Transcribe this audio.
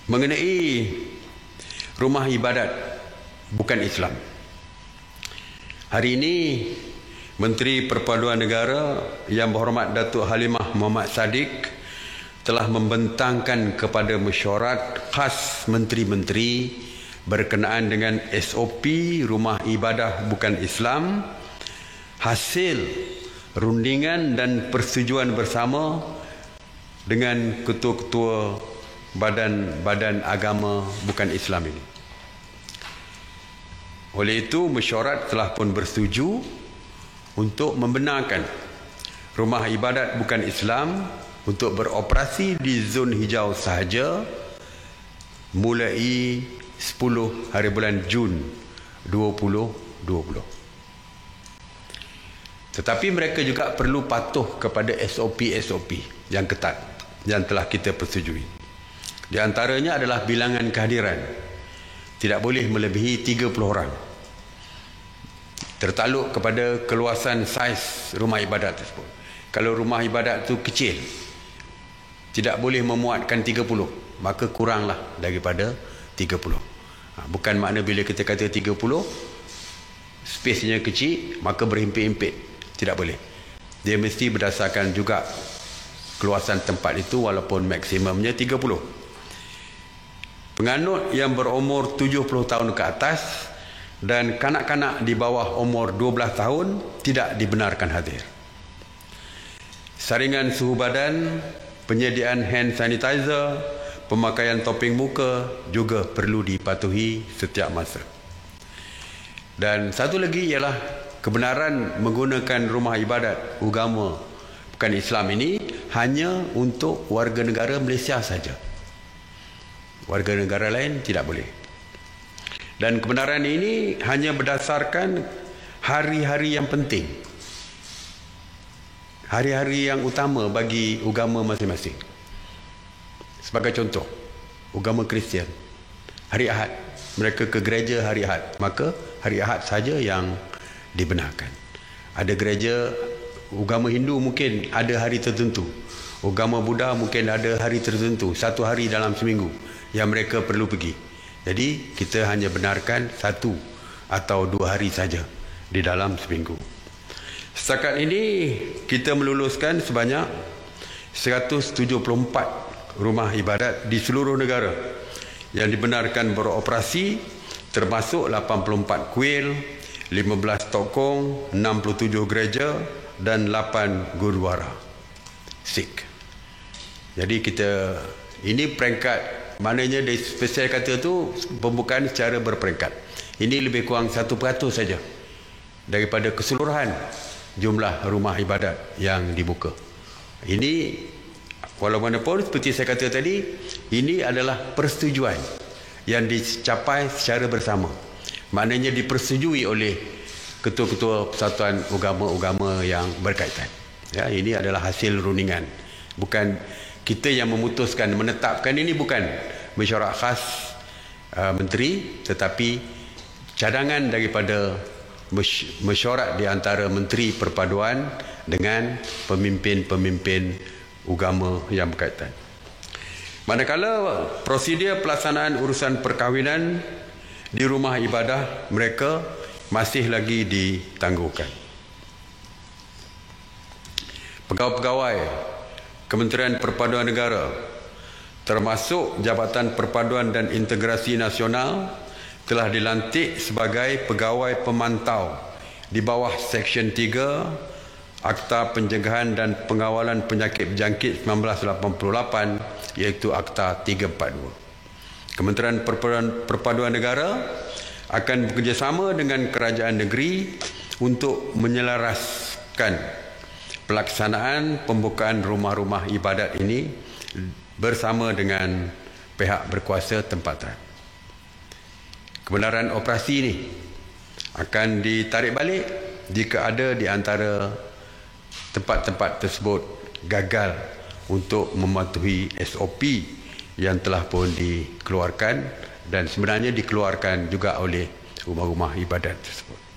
mengenai rumah ibadat bukan Islam. Hari ini Menteri Perpaduan Negara Yang Berhormat Datuk Halimah Muhammad Sadiq telah membentangkan kepada mesyuarat khas menteri-menteri berkenaan dengan SOP rumah ibadah bukan Islam, hasil rundingan dan persetujuan bersama dengan ketua-ketua badan-badan agama bukan Islam ini. Oleh itu, mesyuarat telah pun bersetuju untuk membenarkan rumah ibadat bukan Islam untuk beroperasi di zon hijau sahaja mulai 10 hari bulan Jun 2020. Tetapi mereka juga perlu patuh kepada SOP-SOP yang ketat yang telah kita persetujui. Di antaranya adalah bilangan kehadiran tidak boleh melebihi 30 orang. Tertakluk kepada keluasan saiz rumah ibadat tersebut. Kalau rumah ibadat itu kecil, tidak boleh memuatkan 30, maka kuranglah daripada 30. Bukan makna bila kita kata 30, spesnya kecil, maka berhimpit-himpit. Tidak boleh. Dia mesti berdasarkan juga keluasan tempat itu, walaupun maksimumnya 30. Penganut yang berumur 70 tahun ke atas dan kanak-kanak di bawah umur 12 tahun tidak dibenarkan hadir. Saringan suhu badan, penyediaan hand sanitizer, pemakaian topeng muka juga perlu dipatuhi setiap masa. Dan satu lagi ialah kebenaran menggunakan rumah ibadat agama bukan Islam ini hanya untuk warga negara Malaysia saja. Warga negara lain tidak boleh. Dan kebenaran ini hanya berdasarkan hari-hari yang penting, hari-hari yang utama bagi agama masing-masing. Sebagai contoh, agama Kristian, hari Ahad, mereka ke gereja hari Ahad, maka hari Ahad saja yang dibenarkan. Ada gereja agama Hindu mungkin ada hari tertentu, agama Buddha mungkin ada hari tertentu, satu hari dalam seminggu yang mereka perlu pergi. Jadi kita hanya benarkan satu atau 2 hari saja di dalam seminggu. Setakat ini kita meluluskan sebanyak 174 rumah ibadat di seluruh negara yang dibenarkan beroperasi, termasuk 84 kuil, 15 tokong, 67 gereja dan 8 gurdwara Sikh. Jadi kita, ini peringkat, maknanya dari spesial kata tu pembukaan secara berperingkat. Ini lebih kurang 1% saja daripada keseluruhan jumlah rumah ibadat yang dibuka. Ini walaupun seperti saya kata tadi, ini adalah persetujuan yang dicapai secara bersama. Maknanya dipersetujui oleh ketua-ketua persatuan agama-agama yang berkaitan. Ya, ini adalah hasil rundingan. Bukan kita yang memutuskan, menetapkan. Ini bukan mesyuarat khas menteri, tetapi cadangan daripada mesyuarat di antara Menteri Perpaduan dengan pemimpin-pemimpin agama yang berkaitan. Manakala prosedur pelaksanaan urusan perkahwinan di rumah ibadah mereka masih lagi ditangguhkan. Pegawai-pegawai Kementerian Perpaduan Negara termasuk Jabatan Perpaduan dan Integrasi Nasional telah dilantik sebagai pegawai pemantau di bawah Seksyen 3 Akta Pencegahan dan Pengawalan Penyakit Berjangkit 1988, iaitu Akta 342. Kementerian Perpaduan Negara akan bekerjasama dengan kerajaan negeri untuk menyelaraskan pelaksanaan pembukaan rumah-rumah ibadat ini bersama dengan pihak berkuasa tempatan. Kebenaran operasi ini akan ditarik balik jika ada di antara tempat-tempat tersebut gagal untuk mematuhi SOP yang telah pun dikeluarkan dan sebenarnya dikeluarkan juga oleh rumah-rumah ibadat tersebut.